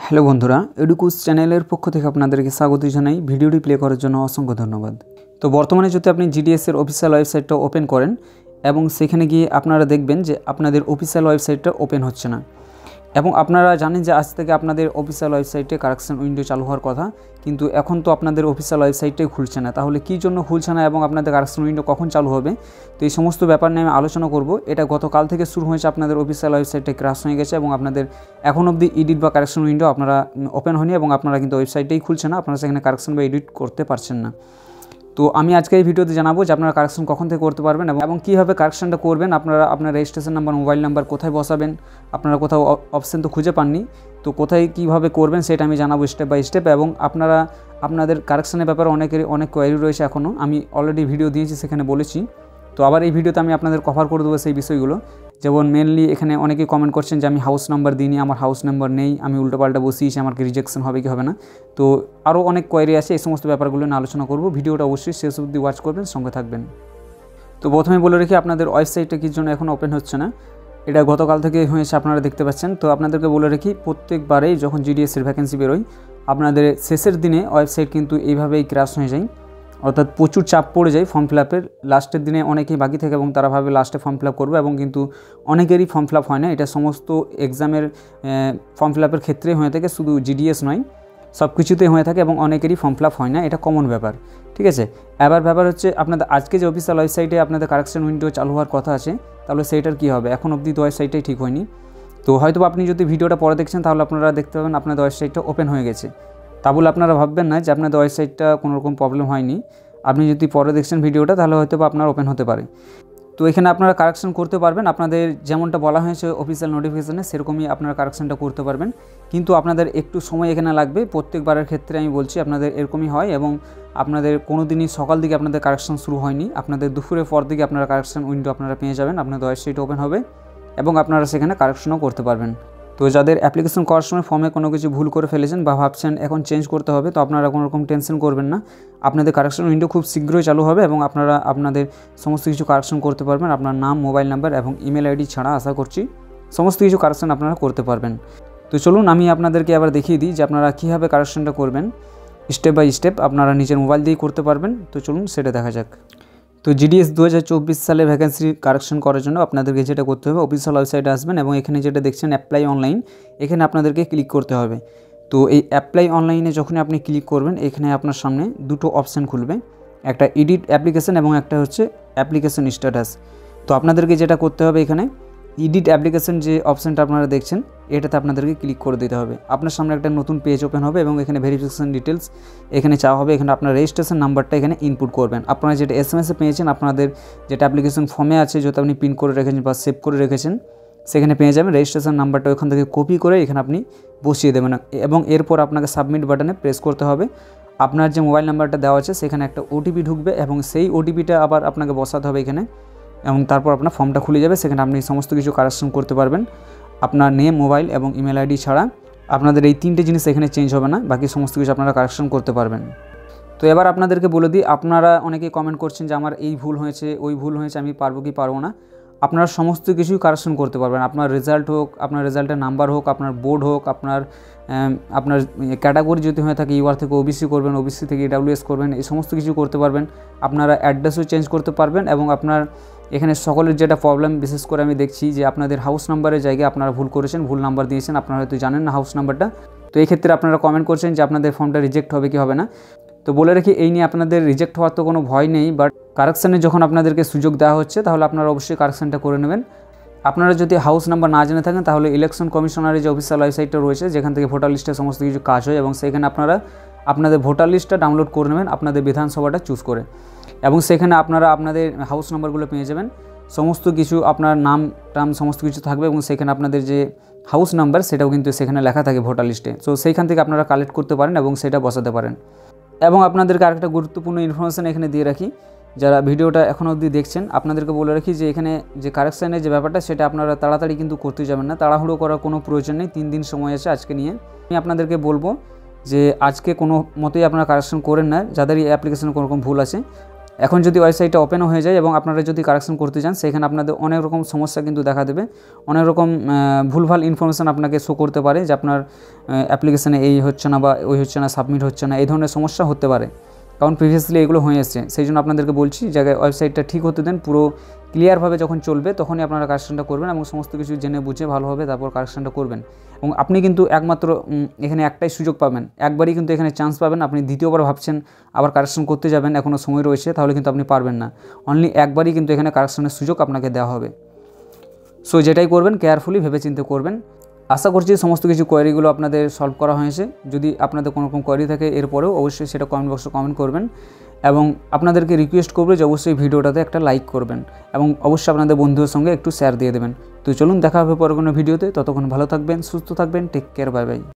Hello বন্ধুরা, এডুকুস চ্যানেলের পক্ষ থেকে আপনাদেরকে স্বাগত জানাই। ভিডিওটি প্লে করার জন্য অসংখ্য ধন্যবাদ। তো বর্তমানে যদি আপনি জিডিএসের অফিসিয়াল ওয়েবসাইটটা ওপেন করেন এবং সেখানে গিয়ে আপনারা দেখবেন যে আপনাদের অফিসিয়াল ওয়েবসাইটটা ওপেন হচ্ছে না, এবং আপনারা জানেন যে আজ থেকে আপনাদের অফিসিয়াল ওয়েবসাইটে কারেকশন উইন্ডো চালু হওয়ার কথা, কিন্তু এখন তো আপনাদের অফিসিয়াল ওয়েবসাইটটাই খুলছে না। তাহলে কী জন্য খুলছে না এবং আপনাদের কারেকশন উইন্ডো কখন চালু হবে, তো এই সমস্ত ব্যাপার নিয়ে আমি আলোচনা করব। এটা গতকাল থেকে শুরু হয়েছে, আপনাদের অফিসিয়াল ওয়েবসাইটটা ক্র্যাশ হয়ে গেছে এবং আপনাদের এখন অবধি এডিট বা কারেকশন উইন্ডো আপনারা ওপেন হয়নি এবং আপনারা কিন্তু ওয়েবসাইটটাই খুলছে না, আপনারা সেখানে কারেকশন বা এডিট করতে পারছেন না। তো আমি আজকে এই ভিডিওতে জানাবো যে আপনারা কারেকশন কখন থেকে করতে পারবেন এবং কীভাবে কারেকশনটা করবেন। আপনারা আপনার রেজিস্ট্রেশন নাম্বার, মোবাইল নাম্বার কোথায় বসাবেন, আপনারা কোথাও অপশান তো খুঁজে পাননি, তো কোথায় কীভাবে করবেন সেটা আমি জানাবো স্টেপ বাই স্টেপ। এবং আপনারা আপনাদের কারেকশনের ব্যাপারে অনেক কোয়ারি রয়েছে, এখনও আমি অলরেডি ভিডিও দিয়েছি, সেখানে বলেছি। তো আবার এই ভিডিওতে আমি আপনাদের কভার করে দেবো সেই বিষয়গুলো। যেমন মেনলি এখানে অনেকেই কমেন্ট করছেন যে আমি হাউস নাম্বার দিইনি, আমার হাউস নাম্বার নেই, আমি উল্টোপাল্টা বসিয়েছি, আমার কি রিজেকশন হবে কি হবে না। তো আরও অনেক কোয়ারি আছে, এই সমস্ত ব্যাপারগুলো নিয়ে আলোচনা করব। ভিডিওটা অবশ্যই শেষ অবধি ওয়াচ করবেন, সঙ্গে থাকবেন। তো প্রথমে বলে রেখে আপনাদের ওয়েবসাইটটা কী জন্য এখন ওপেন হচ্ছে না, এটা গতকাল থেকে হয়েছে, আপনারা দেখতে পাচ্ছেন। তো আপনাদেরকে বলে রাখি, প্রত্যেকবারেই যখন জিডিএসের ভ্যাকেন্সি বেরোয় আপনাদের শেষের দিনে ওয়েবসাইট কিন্তু এইভাবেই ক্র্যাশ হয়ে যায়, অর্থাৎ প্রচুর চাপ পড়ে যায় ফর্ম ফিল আপের। লাস্টের দিনে অনেকেই বাকি থাকে এবং তারা ভাবে লাস্টে ফর্ম ফিল আপ করবে, এবং কিন্তু অনেকেরই ফর্ম ফিল আপ হয় না। এটা সমস্ত এক্সামের ফর্ম ফিল আপের ক্ষেত্রে হয়ে থাকে, শুধু জিডিএস নয়, সব কিছুতেই হয়ে থাকে এবং অনেকেরই ফর্ম ফিল আপ হয় না, এটা কমন ব্যাপার, ঠিক আছে। এবার ব্যাপার হচ্ছে আপনাদের আজকে যে অফিসিয়াল ওয়েবসাইটে আপনাদের কারেকশন উইন্ডো চালু হওয়ার কথা আছে, তাহলে সেইটার কী হবে? এখন অবধি তো ওয়েবসাইটটাই ঠিক হয়নি। তো হয়তো আপনি যদি ভিডিওটা পরে দেখছেন তাহলে আপনারা দেখতে পাবেন আপনাদের ওয়েবসাইটটা ওপেন হয়ে গেছে। তা বলে আপনারা ভাববেন না যে আপনাদের ওয়েবসাইটটা কোনো রকম প্রবলেম হয়নি। আপনি যদি পরে দেখছেন ভিডিওটা তাহলে হয়তো বা আপনার ওপেন হতে পারে। তো এখানে আপনারা কারেকশন করতে পারবেন, আপনাদের যেমনটা বলা হয়েছে অফিসিয়াল নোটিফিকেশনে সেরকমই আপনারা কারেকশনটা করতে পারবেন, কিন্তু আপনাদের একটু সময় এখানে লাগবে। প্রত্যেকবারের ক্ষেত্রে আমি বলছি আপনাদের এরকমই হয়, এবং আপনাদের কোনো দিনই সকাল দিকে আপনাদের কারেকশন শুরু হয়নি, আপনাদের দুপুরের পর দিকে আপনারা কারেকশন উইন্ডো আপনারা পেয়ে যাবেন, আপনাদের ওয়েবসাইট ওপেন হবে এবং আপনারা সেখানে কারেকশনও করতে পারবেন। তো যাদের অ্যাপ্লিকেশন করার সময় ফর্মে কোনো কিছু ভুল করে ফেলেছেন বা ভাবছেন এখন চেঞ্জ করতে হবে, তো আপনারা কোনো রকম টেনশন করবেন না, আপনাদের কারেকশন উইন্ডো খুব শীঘ্রই চালু হবে এবং আপনারা আপনাদের সমস্ত কিছু কারেকশন করতে পারবেন। আপনার নাম, মোবাইল নাম্বার এবং ইমেল আইডি ছাড়া আশা করছি সমস্ত কিছু কারেকশন আপনারা করতে পারবেন। তো চলুন আমি আপনাদেরকে আবার দেখিয়ে দিই যে আপনারা কীভাবে কারেকশনটা করবেন স্টেপ বাই স্টেপ, আপনারা নিজের মোবাইল দিয়েই করতে পারবেন। তো চলুন সেটা দেখা যাক। তো জিডিএস 2024 সালে ভ্যাকেন্সি কারেকশন করার জন্য আপনাদেরকে যেটা করতে হবে, অফিসিয়াল ওয়েবসাইটে আসবেন এবং এখানে যেটা দেখছেন অ্যাপ্লাই অনলাইন, এখানে আপনাদেরকে ক্লিক করতে হবে। তো এই অ্যাপ্লাই অনলাইনে যখন আপনি ক্লিক করবেন, এখানে আপনার সামনে দুটো অপশান খুলবে, একটা এডিট অ্যাপ্লিকেশন এবং একটা হচ্ছে অ্যাপ্লিকেশন স্ট্যাটাস। তো আপনাদেরকে যেটা করতে হবে, এখানে এডিট অ্যাপ্লিকেশন যে অপশানটা আপনারা দেখছেন এটাতে আপনাদেরকে ক্লিক করে দিতে হবে। আপনার সামনে একটা নতুন পেজ ওপেন হবে এবং এখানে ভেরিফিকেশন ডিটেলস এখানে চাওয়া হবে। এখানে আপনার রেজিস্ট্রেশন নাম্বারটা এখানে ইনপুট করবেন। আপনারা যেটা এসএমএসে পেয়েছেন, আপনাদের যেটা অ্যাপ্লিকেশন ফর্মে আছে, যেটা আপনি পিন করে রেখেছেন বা সেভ করে রেখেছেন, সেখানে পেয়ে যাবেন। রেজিস্ট্রেশন নাম্বারটা ওখান থেকে কপি করে এখানে আপনি বসিয়ে দেবেন এবং এরপর আপনাকে সাবমিট বাটনে প্রেস করতে হবে। আপনার যে মোবাইল নাম্বারটা দেওয়া আছে সেখানে একটা ওটিপি ঢুকবে এবং সেই ওটিপিটা আবার আপনাকে বসাতে হবে এখানে, এবং তারপর আপনার ফর্মটা খুলে যাবে। সেখানে আপনি সমস্ত কিছু কারেকশন করতে পারবেন। আপনার নেম, মোবাইল এবং ইমেল আইডি ছাড়া আপনাদের এই তিনটে জিনিস এখানে চেঞ্জ হবে না, বাকি সমস্ত কিছু আপনারা কারেকশন করতে পারবেন। তো এবার আপনাদেরকে বলে দিই, আপনারা অনেকেই কমেন্ট করছেন যে আমার এই ভুল হয়েছে, ওই ভুল হয়েছে, আমি পারবো কি পারবো না। আপনারা সমস্ত কিছুই কারেকশন করতে পারবেন। আপনার রেজাল্ট হোক, আপনার রেজাল্টের নাম্বার হোক, আপনার বোর্ড হোক, আপনার ক্যাটাগরি যদি হয়ে থাকে ইউআর থেকে ওবিসি করবেন, ওবিসি থেকে ইডাব্লিউএস করবেন, এই সমস্ত কিছু করতে পারবেন। আপনারা অ্যাড্রেসও চেঞ্জ করতে পারবেন এবং আপনার এখানে সকলের যেটা প্রবলেম বিশেষ করে আমি দেখছি যে আপনাদের হাউস নাম্বারের জায়গায় আপনারা ভুল করেছেন, ভুল নাম্বার দিয়েছেন, আপনারা হয়তো জানেন না হাউস নাম্বারটা। তো এই ক্ষেত্রে আপনারা কমেন্ট করছেন যে আপনাদের ফর্মটা রিজেক্ট হবে কি হবে না। তো বলে রাখি, এই নিয়ে আপনাদের রিজেক্ট হওয়ার তো কোনো ভয় নেই, বাট কারেকশানে যখন আপনাদেরকে সুযোগ দেওয়া হচ্ছে তাহলে আপনারা অবশ্যই কারেকশানটা করে নেবেন। আপনারা যদি হাউস নাম্বার না জেনে থাকেন তাহলে ইলেকশন কমিশনারের যে অফিসিয়াল ওয়েবসাইটটা রয়েছে, যেখান থেকে ভোটার লিস্টের সমস্ত কিছু কাজ হয়, এবং সেখানে আপনারা আপনাদের ভোটার লিস্টটা ডাউনলোড করে নেবেন আপনাদের বিধানসভাটা চুজ করে, এবং সেখানে আপনারা আপনাদের হাউস নাম্বারগুলো পেয়ে যাবেন। সমস্ত কিছু আপনার নাম টাম সমস্ত কিছু থাকবে এবং সেখানে আপনাদের যে হাউস নাম্বার সেটাও কিন্তু সেখানে লেখা থাকে ভোটার লিস্টে। তো সেইখান থেকে আপনারা কালেক্ট করতে পারেন এবং সেটা বসাতে পারেন। এবং আপনাদেরকে আরেকটা গুরুত্বপূর্ণ ইনফরমেশান এখানে দিয়ে রাখি, যারা ভিডিওটা এখনও অবধি দেখছেন আপনাদেরকে বলে রাখি যে এখানে যে কারেকশানের যে ব্যাপারটা সেটা আপনারা তাড়াতাড়ি কিন্তু করতে যাবেন না, তাড়াহুড়ো করার কোনো প্রয়োজন নেই। 3 দিন সময় আছে আজকে নিয়ে। আমি আপনাদেরকে বলবো যে আজকে কোনো মতেই আপনারা কারেকশন করেন না, যাদের এই অ্যাপ্লিকেশনে কোনো রকম ভুল আছে। এখন যদি ওয়েবসাইটটা ওপেনও হয়ে যায় এবং আপনারা যদি কারেকশন করতে চান, সেখানে আপনাদের অনেক রকম সমস্যা কিন্তু দেখা দেবে, অনেক রকম ভুলভাল ইনফরমেশান আপনাকে শো করতে পারে যে আপনার অ্যাপ্লিকেশানে এই হচ্ছে না বা ওই হচ্ছে না, সাবমিট হচ্ছে না, এই ধরনের সমস্যা হতে পারে, কারণ প্রিভিয়াসলি এগুলো হয়ে এসছে। সেই জন্য আপনাদেরকে বলছি জায়গায় ওয়েবসাইটটা ঠিক হতে দেন, পুরো ক্লিয়ারভাবে যখন চলবে তখনই আপনারা কারেকশনটা করবেন এবং সমস্ত কিছু জেনে বুঝে ভালোভাবে তারপর কারেকশনটা করবেন। এবং আপনি কিন্তু একমাত্র এখানে একটাই সুযোগ পাবেন, একবারই কিন্তু এখানে চান্স পাবেন। আপনি দ্বিতীয়বার ভাবছেন আবার কারেকশন করতে যাবেন, এখনও সময় রয়েছে, তাহলে কিন্তু আপনি পারবেন না। অনলি একবারই কিন্তু এখানে কারেকশনের সুযোগ আপনাকে দেওয়া হবে। সো যেটাই করবেন কেয়ারফুলি ভেবেচিন্তে করবেন। আশা করছি সমস্ত কিছু কোয়েরিগুলো আপনাদের সলভ করা হয়েছে। যদি আপনাদের কোনো রকম কোয়েরি থাকে এরপরেও অবশ্যই সেটা কমেন্ট বক্সে কমেন্ট করবেন এবং আপনাদেরকে রিকোয়েস্ট করবো যে অবশ্যই ভিডিওটাতে একটা লাইক করবেন এবং অবশ্যই আপনাদের বন্ধুদের সঙ্গে একটু শেয়ার দিয়ে দেবেন। তো চলুন দেখা হবে পরে কোনো ভিডিওতে, ততক্ষণ ভালো থাকবেন, সুস্থ থাকবেন, টেক কেয়ার, বাই বাই।